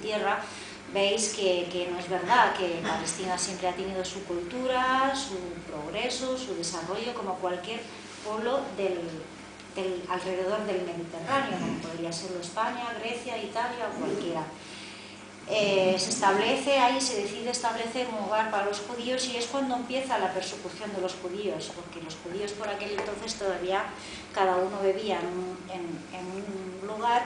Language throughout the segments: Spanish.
tierra, veis que no es verdad, que Palestina siempre ha tenido su cultura, su progreso, su desarrollo, como cualquier pueblo alrededor del Mediterráneo, como podría serlo España, Grecia, Italia o cualquiera. Se establece ahí, se decide establecer un hogar para los judíos y es cuando empieza la persecución de los judíos, porque los judíos por aquel entonces todavía cada uno vivía en un lugar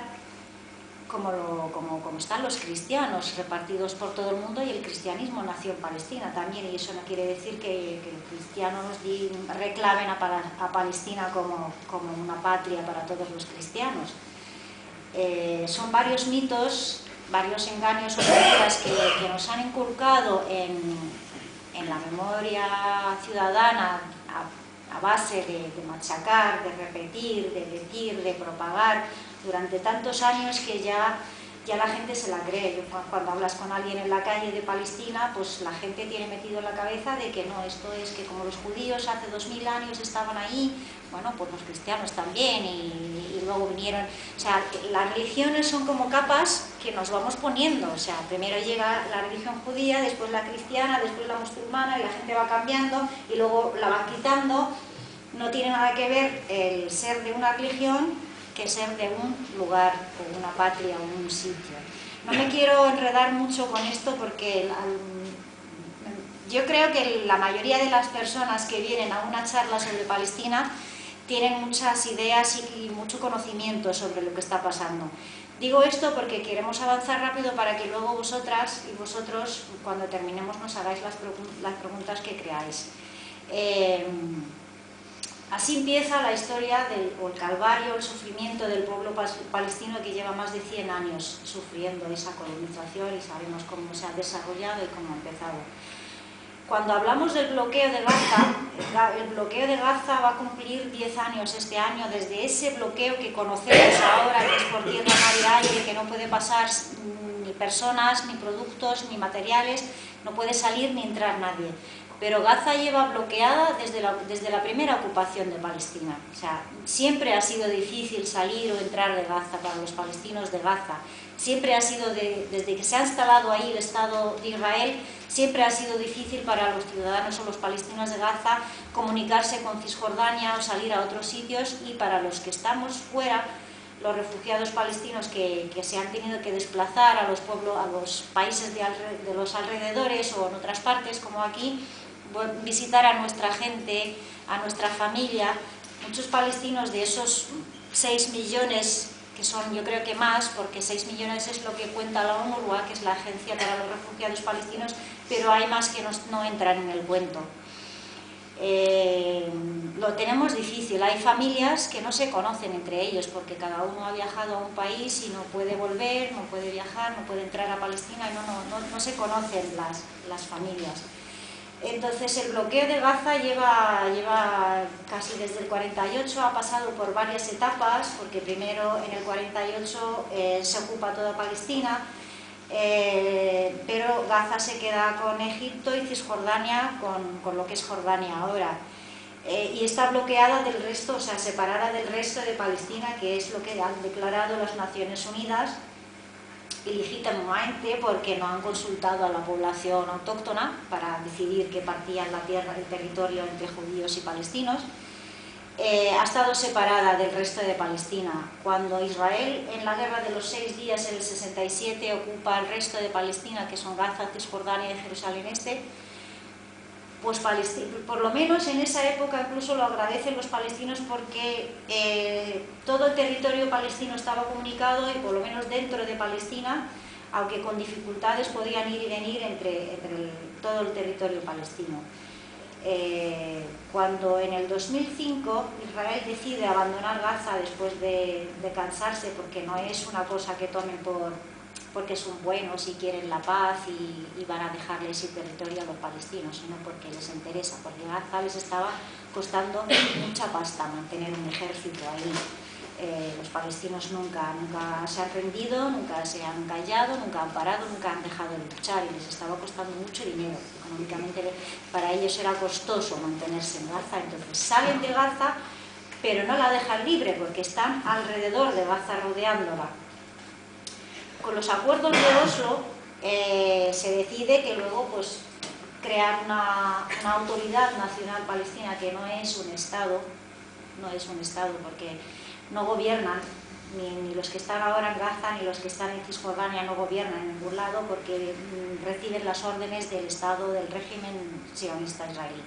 como están los cristianos repartidos por todo el mundo, y el cristianismo nació en Palestina también, y eso no quiere decir que los cristianos reclamen a Palestina como una patria para todos los cristianos. Son varios mitos, varios engaños o mentiras que nos han inculcado en la memoria ciudadana a base de machacar, de repetir, de decir, de propagar durante tantos años que ya la gente se la cree. Cuando hablas con alguien en la calle de Palestina, pues la gente tiene metido en la cabeza de que no, esto es que como los judíos hace 2000 años estaban ahí, bueno, pues los cristianos también, y luego vinieron. O sea, las religiones son como capas que nos vamos poniendo. O sea, primero llega la religión judía, después la cristiana, después la musulmana, y la gente va cambiando y luego la van quitando. No tiene nada que ver el ser de una religión que ser de un lugar o una patria o un sitio. No me quiero enredar mucho con esto porque yo creo que la mayoría de las personas que vienen a una charla sobre Palestina tienen muchas ideas y mucho conocimiento sobre lo que está pasando. Digo esto porque queremos avanzar rápido para que luego vosotras y vosotros, cuando terminemos, nos hagáis las preguntas que creáis. Así empieza la historia o el calvario, el sufrimiento del pueblo palestino, que lleva más de 100 años sufriendo esa colonización, y sabemos cómo se ha desarrollado y cómo ha empezado. Cuando hablamos del bloqueo de Gaza, el bloqueo de Gaza va a cumplir 10 años este año, desde ese bloqueo que conocemos ahora, que es por tierra, mar y aire, que no puede pasar ni personas, ni productos, ni materiales, no puede salir ni entrar nadie. Pero Gaza lleva bloqueada desde la primera ocupación de Palestina. O sea, siempre ha sido difícil salir o entrar de Gaza para los palestinos de Gaza. Siempre ha sido, desde que se ha instalado ahí el Estado de Israel, siempre ha sido difícil para los ciudadanos o los palestinos de Gaza comunicarse con Cisjordania o salir a otros sitios, y para los que estamos fuera, los refugiados palestinos que se han tenido que desplazar a los países de los alrededores o en otras partes, como aquí, visitar a nuestra gente, a nuestra familia. Muchos palestinos, de esos 6 millones, que son, yo creo que más, porque 6 millones es lo que cuenta la UNRWA, que es la Agencia para los Refugiados Palestinos, pero hay más que no entran en el cuento. Lo tenemos difícil. Hay familias que no se conocen entre ellos porque cada uno ha viajado a un país y no puede volver, no puede viajar, no puede entrar a Palestina, y no se conocen las familias. Entonces el bloqueo de Gaza lleva casi desde el 48, ha pasado por varias etapas, porque primero en el 48 se ocupa toda Palestina, pero Gaza se queda con Egipto y Cisjordania con lo que es Jordania ahora. Y está bloqueada del resto, o sea, separada del resto de Palestina, que es lo que han declarado las Naciones Unidas, ilegítimamente, porque no han consultado a la población autóctona para decidir que partían la tierra, el territorio entre judíos y palestinos. Ha estado separada del resto de Palestina. Cuando Israel, en la guerra de los 6 días en el 67, ocupa el resto de Palestina, que son Gaza, Cisjordania y Jerusalén Este, pues por lo menos en esa época incluso lo agradecen los palestinos, porque todo el territorio palestino estaba comunicado, y por lo menos dentro de Palestina, aunque con dificultades, podían ir y venir entre todo el territorio palestino. Cuando en el 2005 Israel decide abandonar Gaza después de cansarse, porque no es una cosa que tomen porque son buenos y quieren la paz y van a dejarle ese territorio a los palestinos, sino porque les interesa, porque Gaza les estaba costando mucha pasta mantener un ejército ahí. Los palestinos nunca se han rendido, nunca se han callado, nunca han parado, nunca han dejado de luchar, y les estaba costando mucho dinero. Económicamente para ellos era costoso mantenerse en Gaza. Entonces salen de Gaza, pero no la dejan libre, porque están alrededor de Gaza, rodeándola. Con los acuerdos de Oslo se decide que luego pues, crear una autoridad nacional palestina que no es un Estado, porque no gobiernan, ni los que están ahora en Gaza ni los que están en Cisjordania no gobiernan en ningún lado porque reciben las órdenes del Estado, del régimen sionista israelí.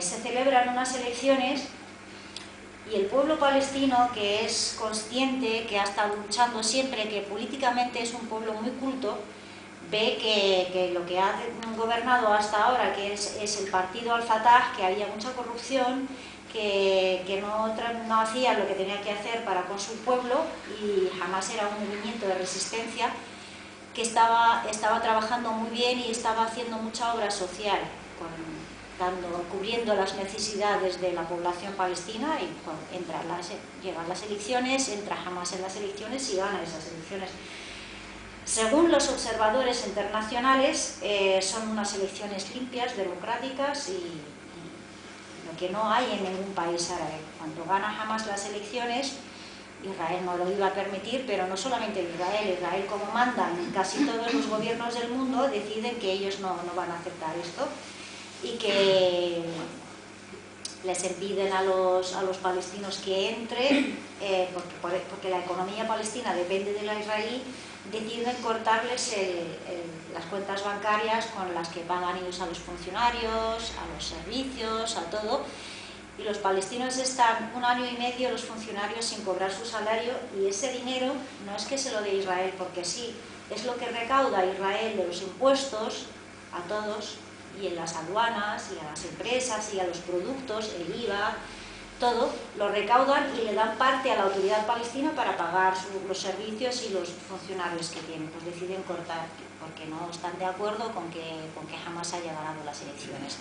Se celebran unas elecciones y el pueblo palestino, que es consciente, que ha estado luchando siempre, que políticamente es un pueblo muy culto, ve que lo que ha gobernado hasta ahora, que es el partido Al-Fatah, que había mucha corrupción, que no hacía lo que tenía que hacer para con su pueblo, y jamás era un movimiento de resistencia, que estaba trabajando muy bien y estaba haciendo mucha obra social, cubriendo las necesidades de la población palestina, y llegan las elecciones, entra Hamas en las elecciones y gana esas elecciones. Según los observadores internacionales, son unas elecciones limpias, democráticas y lo que no hay en ningún país árabe. Cuando gana Hamas las elecciones, Israel no lo iba a permitir, pero no solamente Israel como manda en casi todos los gobiernos del mundo, deciden que ellos no van a aceptar esto y que les impiden a los palestinos que entren, porque la economía palestina depende de la israelí, deciden cortarles las cuentas bancarias con las que pagan ellos a los funcionarios, a los servicios, a todo, y los palestinos están 1 año y medio, los funcionarios, sin cobrar su salario, y ese dinero no es que se lo dé Israel porque sí, es lo que recauda Israel de los impuestos a todos, y en las aduanas, y a las empresas, y a los productos, el IVA, todo, lo recaudan y le dan parte a la autoridad palestina para pagar los servicios y los funcionarios que tienen. Pues deciden cortar, porque no están de acuerdo con que Hamas haya ganado las elecciones.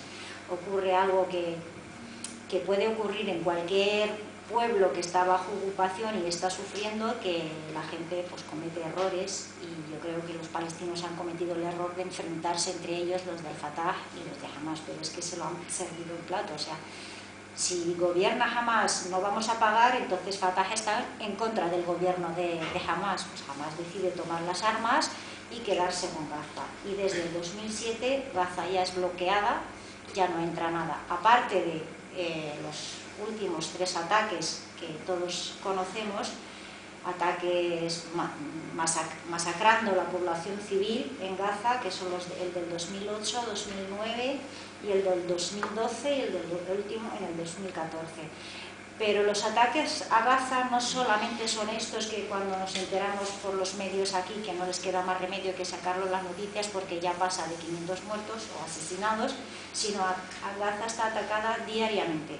Ocurre algo que puede ocurrir en cualquier pueblo que está bajo ocupación y está sufriendo, que la gente pues comete errores, y yo creo que los palestinos han cometido el error de enfrentarse entre ellos, los del Fatah y los de Hamas, pero es que se lo han servido en plato. O sea, si gobierna Hamas no vamos a pagar, entonces Fatah está en contra del gobierno de Hamas. Pues Hamas decide tomar las armas y quedarse con Gaza, y desde el 2007 Gaza ya es bloqueada, ya no entra nada, aparte de los últimos 3 ataques que todos conocemos, ataques masacrando la población civil en Gaza, que son el del 2008, 2009 y el del 2012 y el último en el 2014. Pero los ataques a Gaza no solamente son estos que cuando nos enteramos por los medios aquí, que no les queda más remedio que sacarlo en las noticias porque ya pasa de 500 muertos o asesinados, sino a Gaza está atacada diariamente.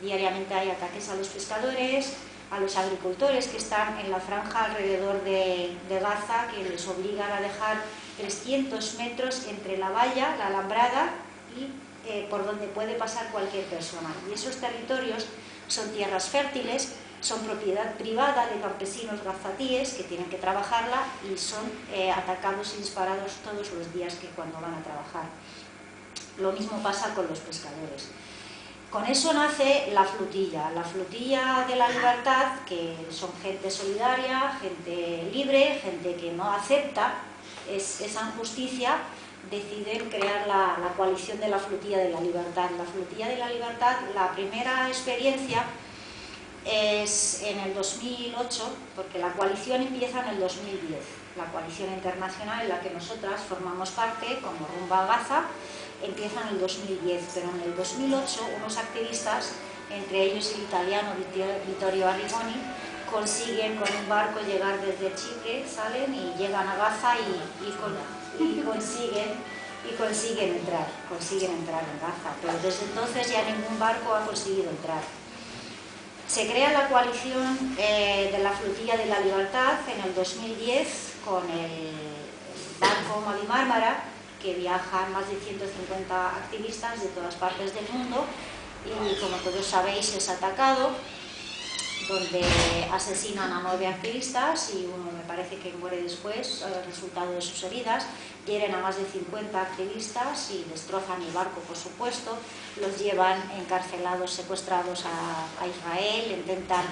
Diariamente hay ataques a los pescadores, a los agricultores que están en la franja alrededor de Gaza, que les obligan a dejar 300 metros entre la valla, la alambrada, y por donde puede pasar cualquier persona. Y esos territorios son tierras fértiles, son propiedad privada de campesinos gazatíes que tienen que trabajarla, y son atacados y disparados todos los días que cuando van a trabajar. Lo mismo pasa con los pescadores. Con eso nace la flotilla de la libertad, que son gente solidaria, gente libre, gente que no acepta esa injusticia. Deciden crear la coalición de la flotilla de la libertad. La flotilla de la libertad, la primera experiencia es en el 2008, porque la coalición empieza en el 2010, la coalición internacional en la que nosotras formamos parte, como Rumba Gaza, empieza en el 2010, pero en el 2008 unos activistas, entre ellos el italiano Vittorio Arrigoni, consiguen con un barco llegar desde Chipre, salen y llegan a Gaza y consiguen entrar en Gaza, pero desde entonces ya ningún barco ha conseguido entrar. Se crea la coalición de la flotilla de la libertad en el 2010 con el barco Mavi Mármara, que viajan más de 150 activistas de todas partes del mundo, y como todos sabéis es atacado, donde asesinan a 9 activistas y uno me parece que muere después al resultado de sus heridas. Hieren a más de 50 activistas y destrozan el barco, por supuesto, los llevan encarcelados, secuestrados a Israel, intentan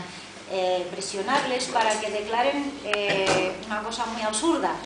presionarles para que declaren una cosa muy absurda.